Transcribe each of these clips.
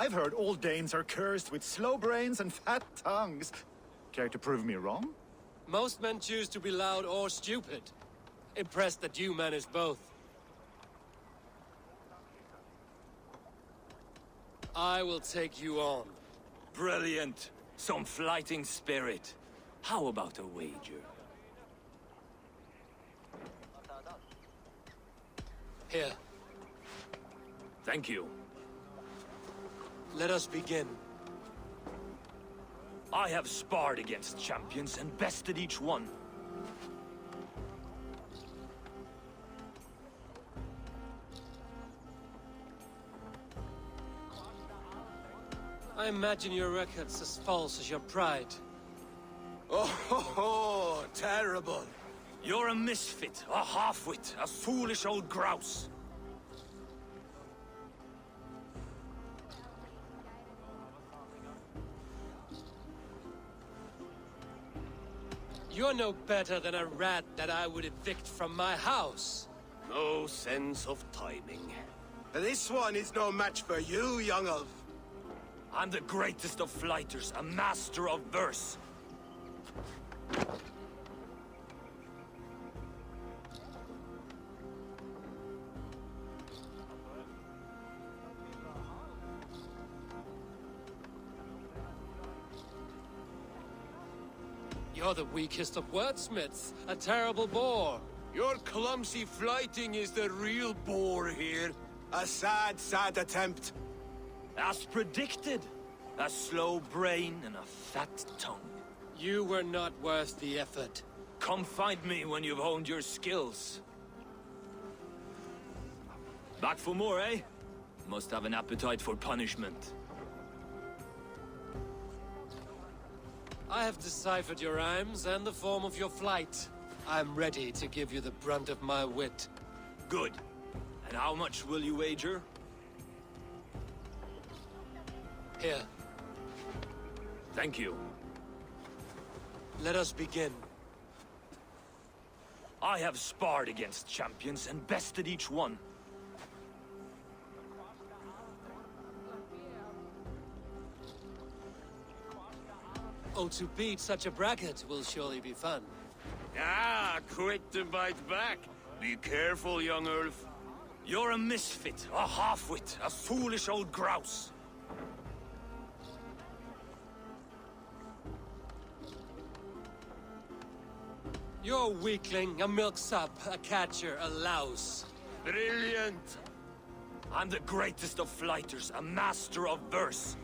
I've heard all Danes are cursed with slow brains and fat tongues. Care to prove me wrong? Most men choose to be loud or stupid. Impressed that you manage both. I will take you on. Brilliant. Some flighting spirit. How about a wager? Here, Thank you. let us begin. I have sparred against champions and bested each one. I imagine your record's as false as your pride. Oh, terrible. You're a misfit, a half-wit, a foolish old grouse. You're no better than a rat that I would evict from my house. No sense of timing. This one is no match for you, young elf. I'm the greatest of flighters, a master of verse. You're the weakest of wordsmiths, a terrible bore. Your clumsy flighting is the real bore here. A sad, sad attempt. As predicted, a slow brain and a fat tongue. You were not worth the effort. Come find me when you've honed your skills. Back for more, eh? Must have an appetite for punishment. I have deciphered your rhymes and the form of your flight. I'm ready to give you the brunt of my wit. Good. And how much will you wager? Here, Thank you. let us begin. I have sparred against champions and bested each one. Oh, to beat such a bracket will surely be fun. Ah, quick to bite back. Be careful, young elf. You're a misfit, a half-wit, a foolish old grouse. You're a weakling, a milksop, a catcher, a louse. Brilliant. I'm the greatest of flighters, a master of verse.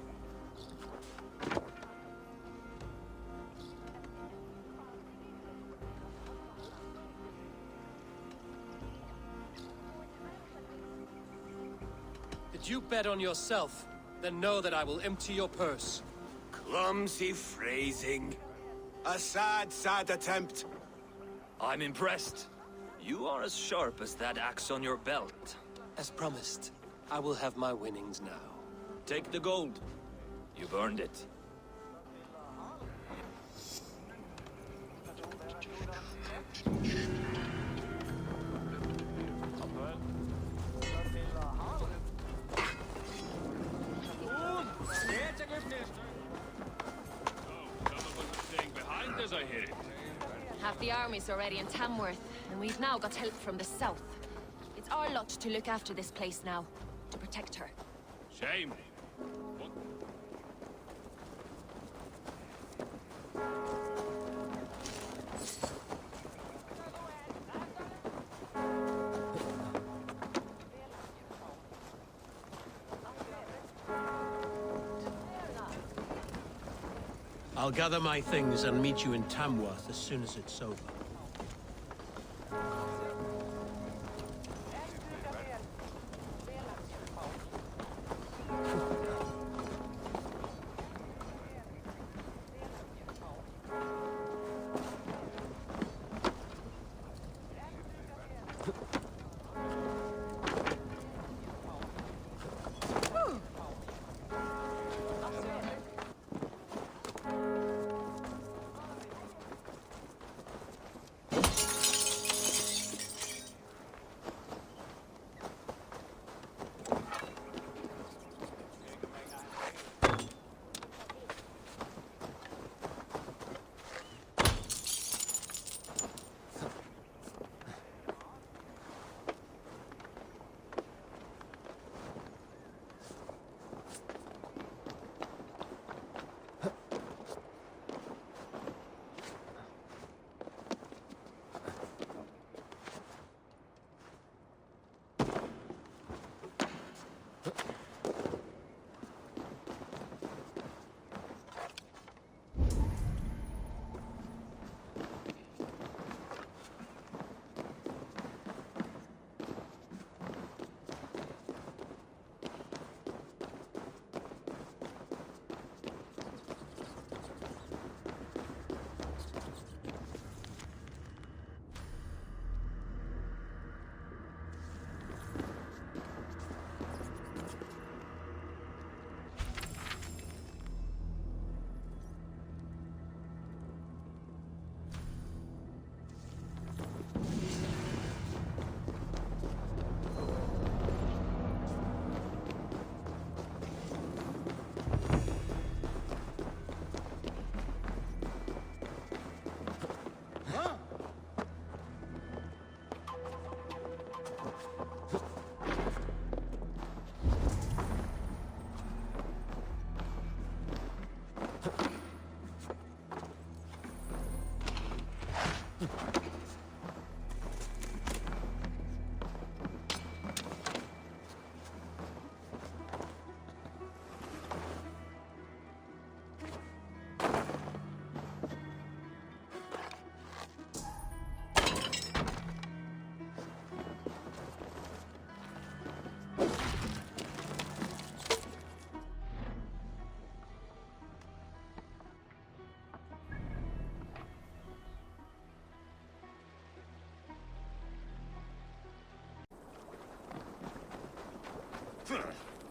Did you bet on yourself? Then know that I will empty your purse. Clumsy phrasing. A sad, sad attempt. I'm impressed. You are as sharp as that axe on your belt. As promised, I will have my winnings now. Take the gold. You've earned it. Half the army's already in Tamworth, and we've now got help from the south. It's our lot to look after this place now, to protect her. Shame. I'll gather my things and meet you in Tamworth as soon as it's over.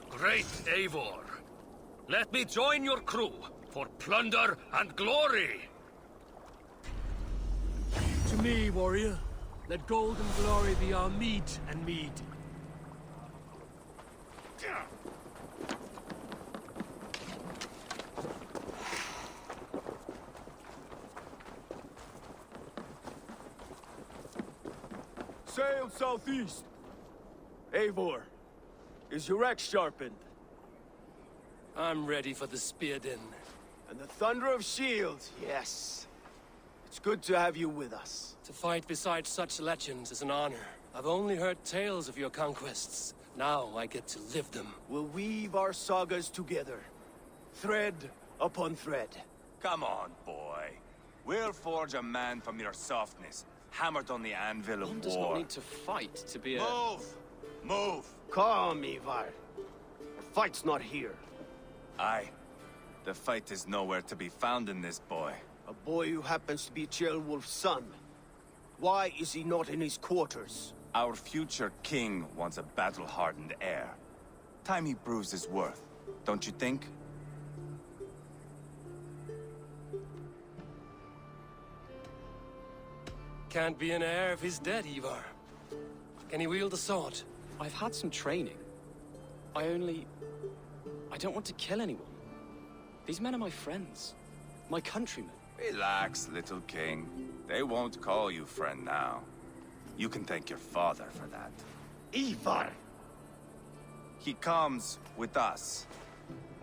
Great Eivor. Let me join your crew for plunder and glory. To me, warrior. Let gold and glory be our meat and mead. Sail southeast. Eivor, is your axe sharpened? I'm ready for the spear din. And the thunder of shields, yes. It's good to have you with us. To fight beside such legends is an honor. I've only heard tales of your conquests. Now I get to live them. We'll weave our sagas together, thread upon thread. Come on, boy. We'll forge a man from your softness, hammered on the anvil of One war. does not need to fight to be a... Move! Move! Calm, Ivar. The fight's not here. Aye. The fight is nowhere to be found in this boy. A boy who happens to be Ceolwulf's son. Why is he not in his quarters? Our future king wants a battle-hardened heir. Time he proves his worth, don't you think? Can't be an heir if he's dead, Ivar. Can he wield a sword? I've had some training. I don't want to kill anyone. These men are my friends. My countrymen. Relax, little king. They won't call you friend now. You can thank your father for that. Ivar! He comes with us.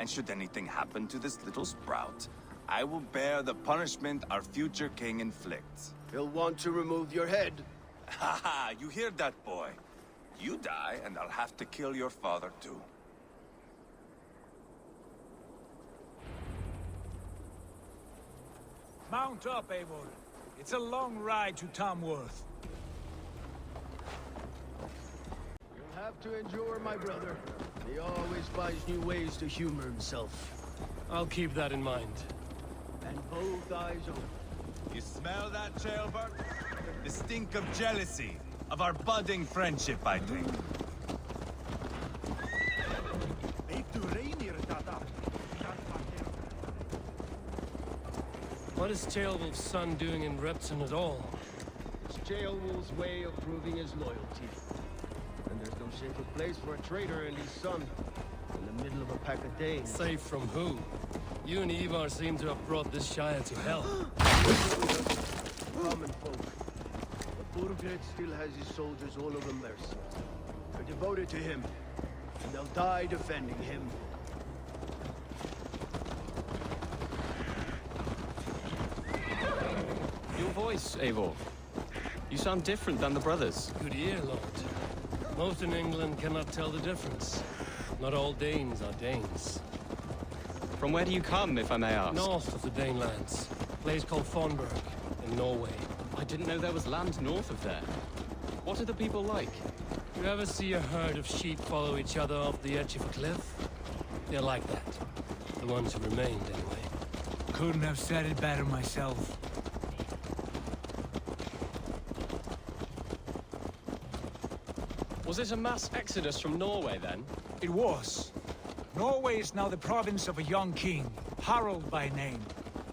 And should anything happen to this little sprout, I will bear the punishment our future king inflicts. He'll want to remove your head. Haha, you hear that, boy? You die, and I'll have to kill your father, too. Mount up, Eivor. It's a long ride to Tamworth. You'll have to endure, my brother. He always finds new ways to humor himself. I'll keep that in mind. And both eyes open. You smell that, Jailbird? The stink of jealousy, of our budding friendship, I think. What is Ceolwulf's son doing in Repton at all? It's Ceolwulf's way of proving his loyalty. And there's no safer place for a traitor and his son in the middle of a pack of Danes. Safe from who? You and Ivar seem to have brought this Shire to hell. Common folk. But Burgred still has his soldiers all over Mercia. They're devoted to him, and they'll die defending him. Your voice, Eivor. You sound different than the brothers. Good ear, Lord. Most in England cannot tell the difference. Not all Danes are Danes. From where do you come, if I may ask? North of the Danelands. A place called Fonberg, in Norway. I didn't know there was land north of there. What are the people like? You ever see a herd of sheep follow each other off the edge of a cliff? They're like that. The ones who remained, anyway. Couldn't have said it better myself. Was it a mass exodus from Norway, then? It was. Norway is now the province of a young king, Harald by name.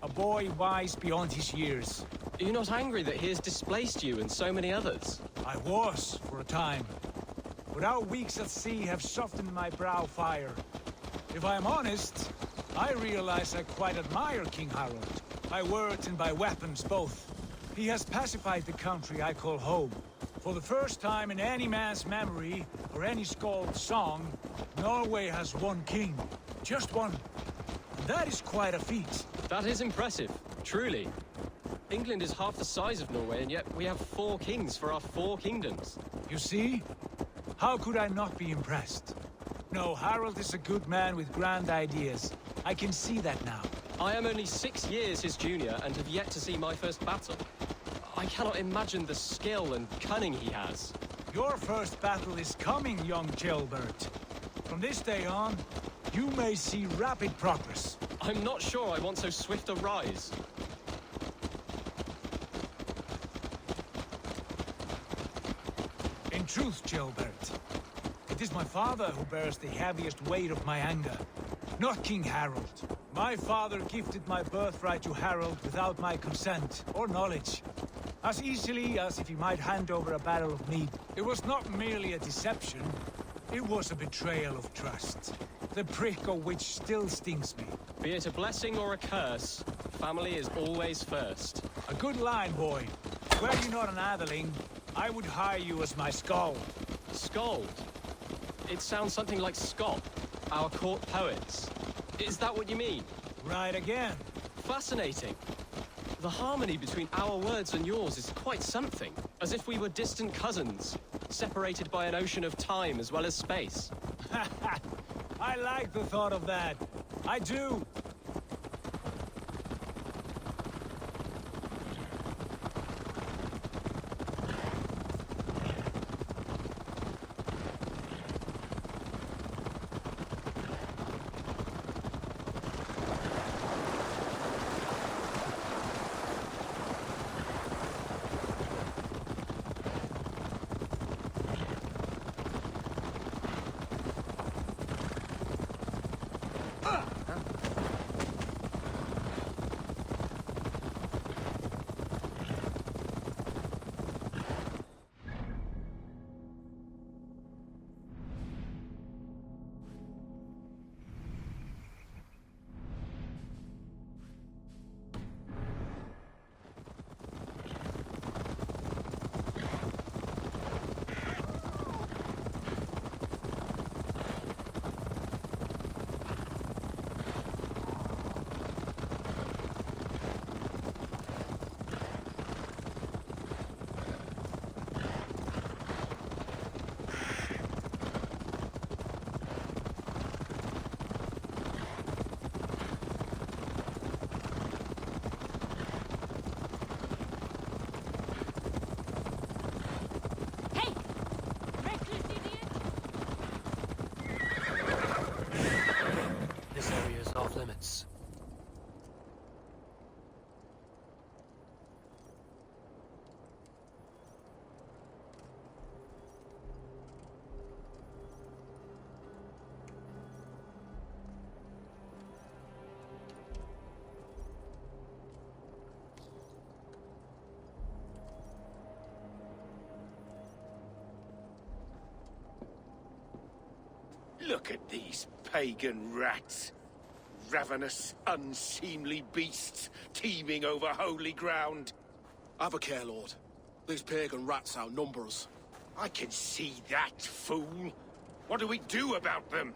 A boy wise beyond his years. Are you not angry that he has displaced you and so many others? I was, for a time. But our weeks at sea have softened my brow fire. If I am honest, I realize I quite admire King Harald. By words and by weapons, both. He has pacified the country I call home. For the first time in any man's memory, or any skald's song, Norway has one king. Just one. And that is quite a feat. That is impressive, truly. England is half the size of Norway, and yet we have 4 kings for our 4 kingdoms. You see? How could I not be impressed? No, Harald is a good man with grand ideas. I can see that now. I am only 6 years his junior and have yet to see my first battle. I cannot imagine the skill and cunning he has. Your first battle is coming, young Ceolbert. From this day on, you may see rapid progress. I'm not sure I want so swift a rise. In truth, Ceolbert, It is my father who bears the heaviest weight of my anger, not King Harold. My father gifted my birthright to Harold without my consent or knowledge, as easily as if he might hand over a barrel of mead. It was not merely a deception, it was a betrayal of trust, the prick of which still stings me. Be it a blessing or a curse, family is always first. A good line, boy. Were you not an atheling, I would hire you as my skald. Skald? It sounds something like Scott, our court poets. Is that what you mean? Right again. Fascinating. The harmony between our words and yours is quite something. As if we were distant cousins, separated by an ocean of time as well as space. I like the thought of that. I do. This area is off limits. Look at these pagan rats. Ravenous, unseemly beasts teeming over holy ground. Have a care, Lord. These pagan rats outnumber us. I can see that, fool. What do we do about them?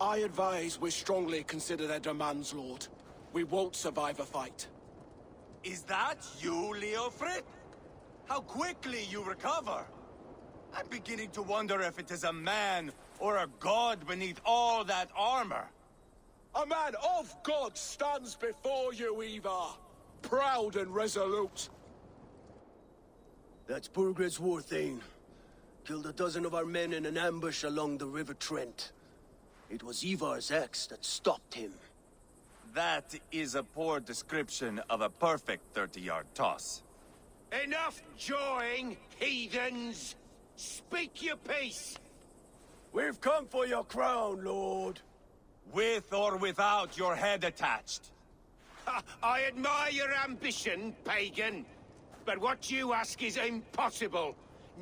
I advise we strongly consider their demands, Lord. We won't survive a fight. Is that you, Leofrid? How quickly you recover! I'm beginning to wonder if it is a man or a god beneath all that armor. A man of God stands before you, Ivar. Proud and resolute. That's Burgred's Warthane. Killed a dozen of our men in an ambush along the River Trent. It was Ivar's axe that stopped him. That is a poor description of a perfect 30-yard toss. Enough jawing, heathens! Speak your piece! We've come for your crown, Lord. With or without your head attached. Ha, I admire your ambition, pagan. But what you ask is impossible.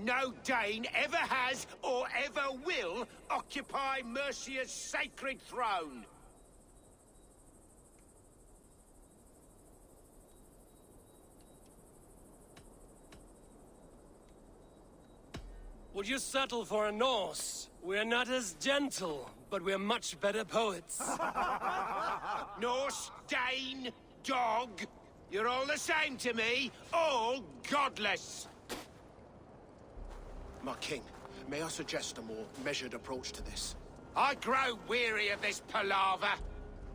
No Dane ever has or ever will occupy Mercia's sacred throne. Would you settle for a Norse? We're not as gentle, but we're much better poets. Norse, Dane, dog. You're all the same to me. All godless. My king, may I suggest a more measured approach to this? I grow weary of this palaver.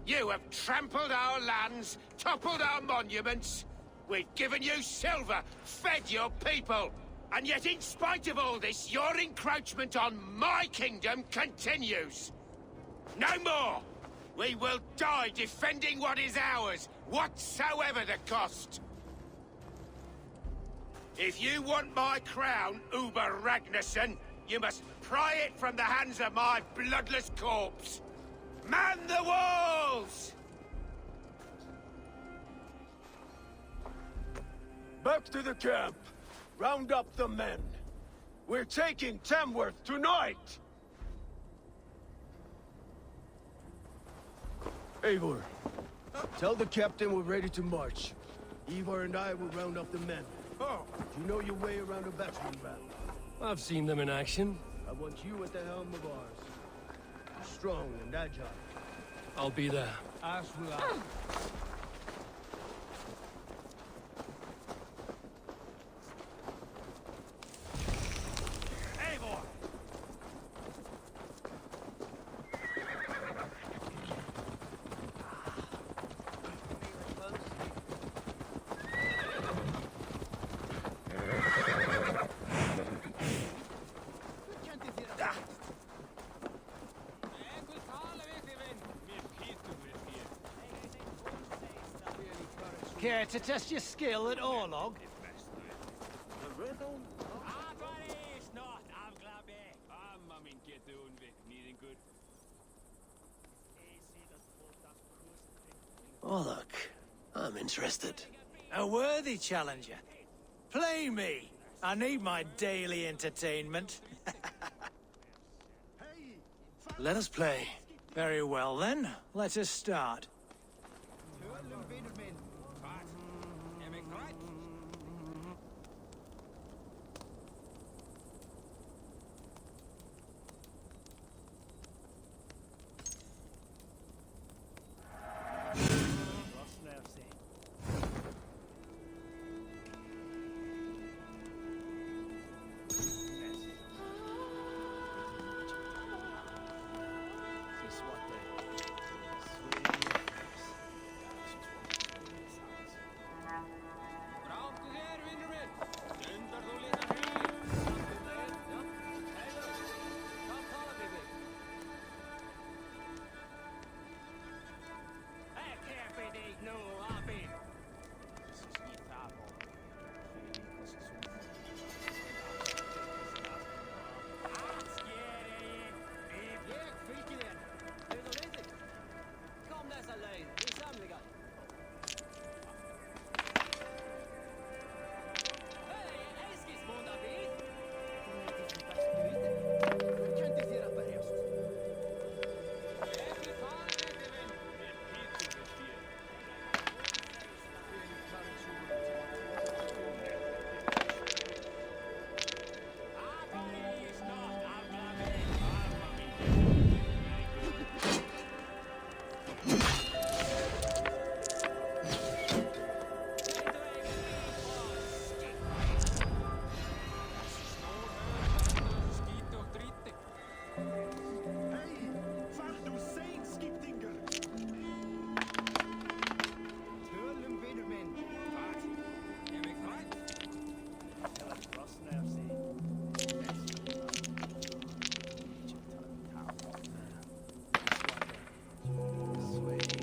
You have trampled our lands, toppled our monuments. We've given you silver, fed your people. And yet, in spite of all this, your encroachment on my kingdom continues. No more! We will die defending what is ours, whatsoever the cost. If you want my crown, Uber Ragnarsson, You must pry it from the hands of my bloodless corpse. Man the walls! Back to the camp. Round up the men. We're taking Tamworth tonight! Eivor, tell the captain we're ready to march. Eivor and I will round up the men. Oh. You know your way around a battering ram. I've seen them in action. I want you at the helm of ours. Strong and agile. I'll be there. As will I. Care to test your skill at Orlog? Oh, look. I'm interested. A worthy challenger. Play me. I need my daily entertainment. Let us play. Very well then. Let us start.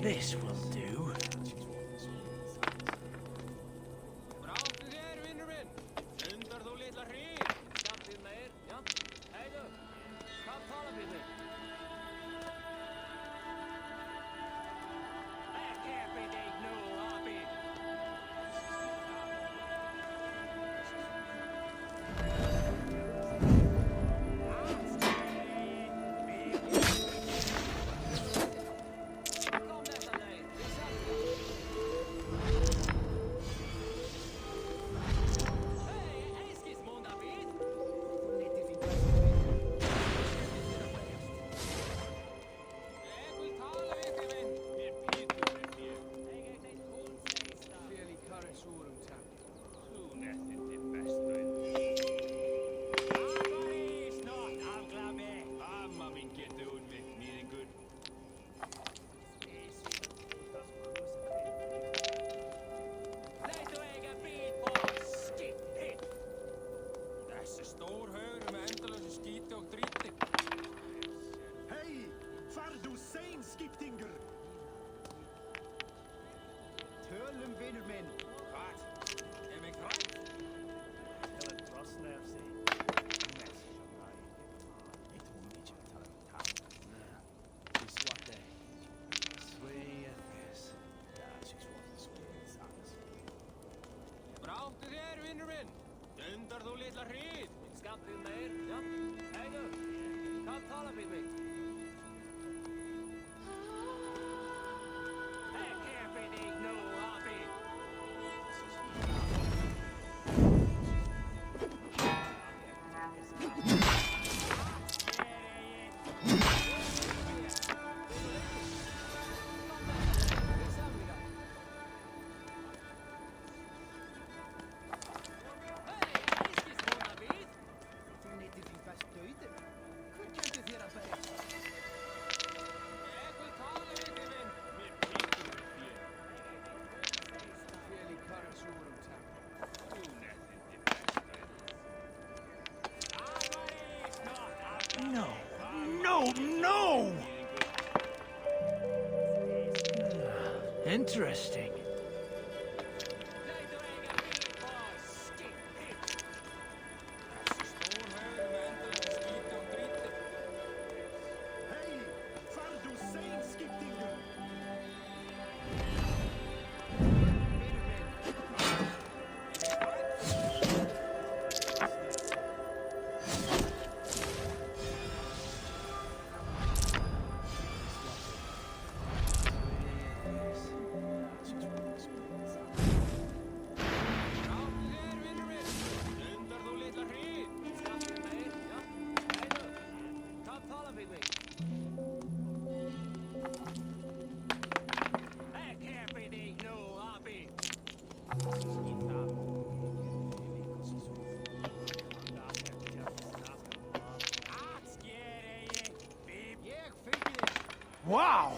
This will do. Ráttu þér, vinur minn. Dundar þú litla hríð. Skammtið meir, já. Heiðu, hvað tala við mig? No! No! No! Interesting. Wow!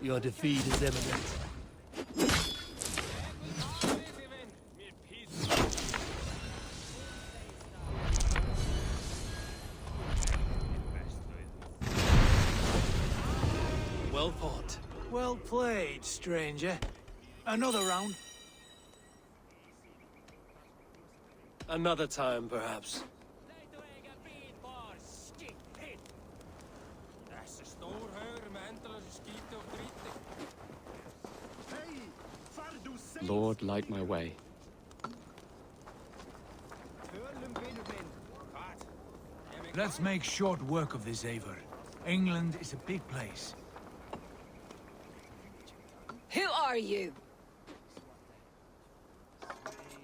Your defeat is imminent. Well fought. Well played, stranger. Another round. Another time, perhaps. Lord, light my way. Let's make short work of this, Eivor. England is a big place. Who are you?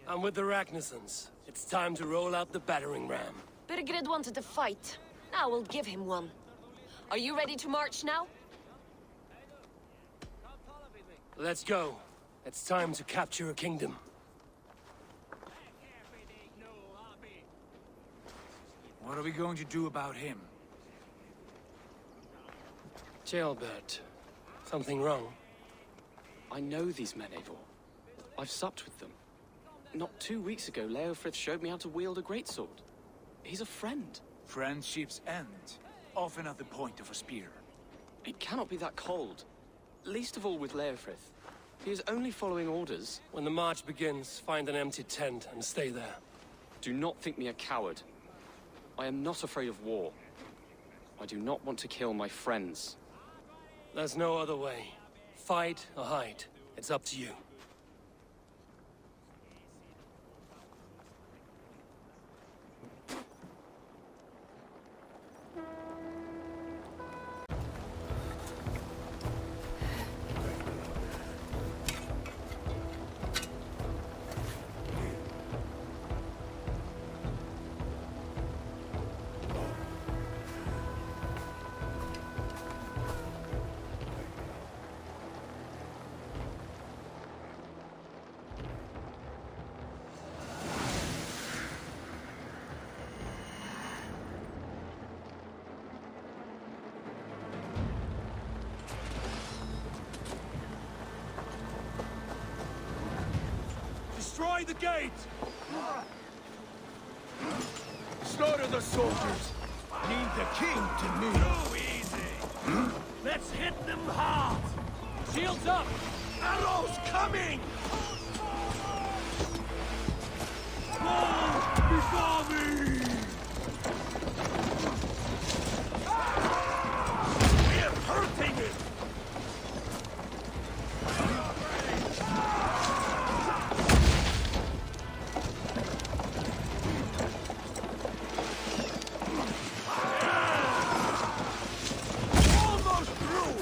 I'm with the Ragnarsons. It's time to roll out the battering ram. Birgrid wanted to fight. Now we'll give him one. Are you ready to march now? Let's go. It's time to capture a kingdom. What are we going to do about him? Jailbird. Something wrong? I know these men, Eivor. I've supped with them. Not 2 weeks ago, Leofrith showed me how to wield a greatsword. He's a friend. Friendships end, often at the point of a spear. It cannot be that cold. Least of all with Leofrith. He is only following orders. When the march begins, find an empty tent and stay there. Do not think me a coward. I am not afraid of war. I do not want to kill my friends. There's no other way. Fight or hide. It's up to you. Destroy the gate! Slaughter the soldiers! Need the king to kneel. Too easy! Let's hit them hard! Shields up! Arrows coming! Move before me! We're hurting it! Almost through!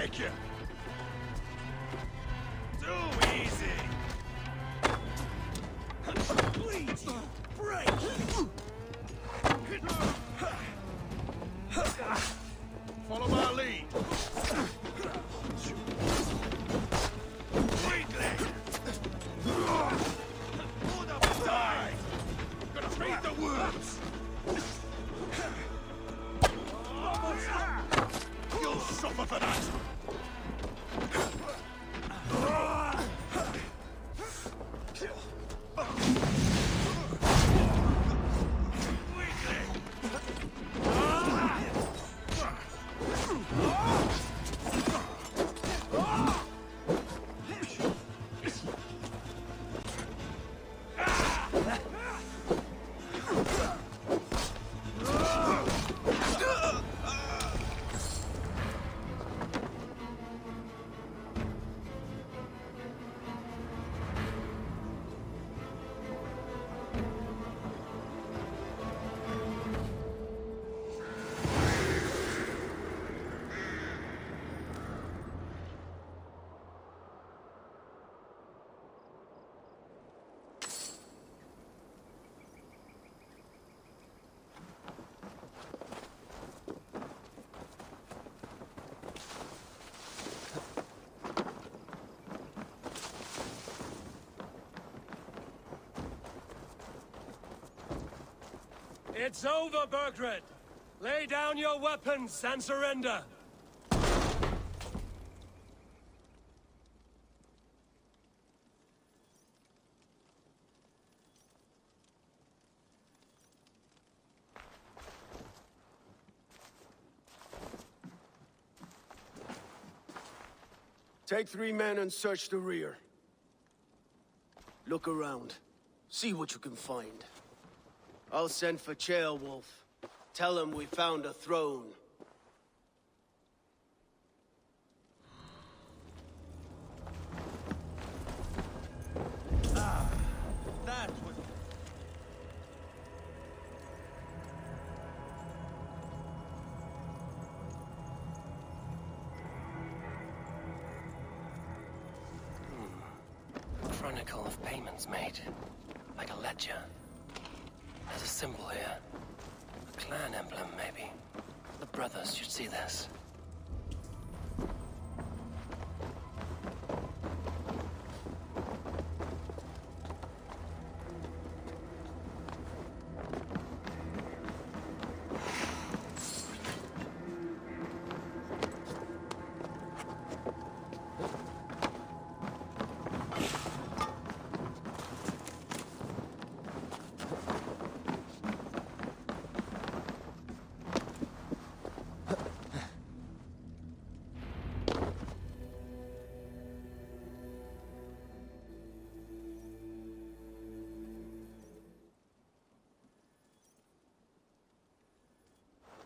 take you. Too easy. Please, break! Follow my lead. Weakling. Hold up and die. Gonna feed the worms. You'll suffer for that. It's over, Bergred! Lay down your weapons and surrender! Take 3 men and search the rear. Look around. See what you can find. I'll send for Wolf. Tell him we found a throne. That was... Chronicle of payments made. Like a ledger. There's a symbol here. A clan emblem, maybe. The brothers should see this.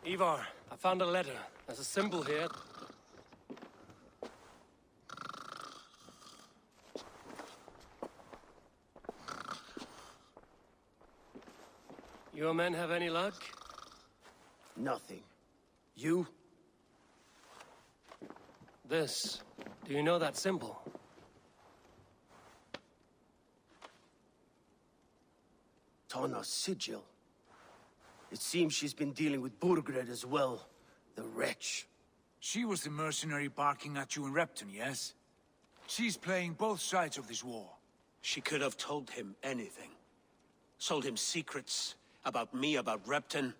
Ivar, I found a letter. There's a symbol here. Your men have any luck? Nothing. You? This. Do you know that symbol? Tana's sigil. It seems she's been dealing with Burgred as well. The wretch. She was the mercenary barking at you in Repton, yes? She's playing both sides of this war. She could have told him anything. Sold him secrets about me, about Repton,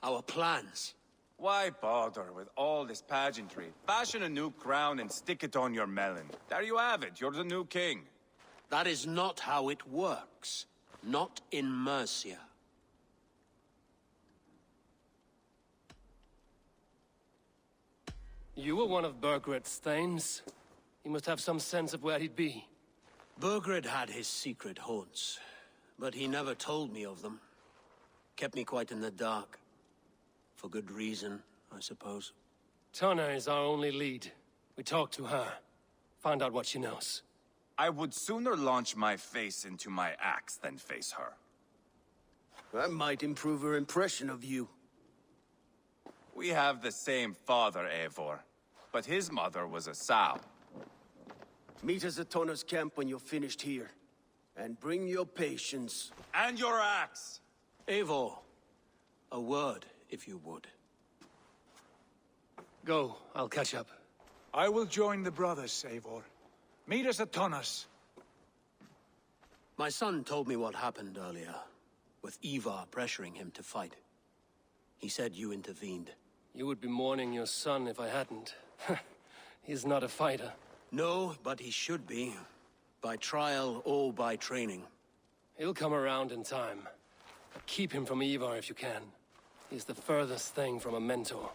our plans. Why bother with all this pageantry? Fashion a new crown and stick it on your melon. There you have it. You're the new king. That is not how it works. Not in Mercia. You were one of Bergred's thanes. He must have some sense of where he'd be. Burgred had his secret haunts, but he never told me of them. Kept me quite in the dark. For good reason, I suppose. Tana is our only lead. We talk to her. Find out what she knows. I would sooner launch my face into my axe than face her. That might improve her impression of you. We have the same father, Eivor. but his mother was a sow. Meet us at Tona's camp when you're finished here. And bring your patience. And your axe! Eivor, a word, if you would. Go, I'll catch up. I will join the brothers, Eivor. Meet us at Tona's. My son told me what happened earlier, with Ivar pressuring him to fight. He said you intervened. You would be mourning your son if I hadn't. He's not a fighter. No, but he should be. By trial or by training. He'll come around in time. Keep him from Ivar if you can. He's the furthest thing from a mentor.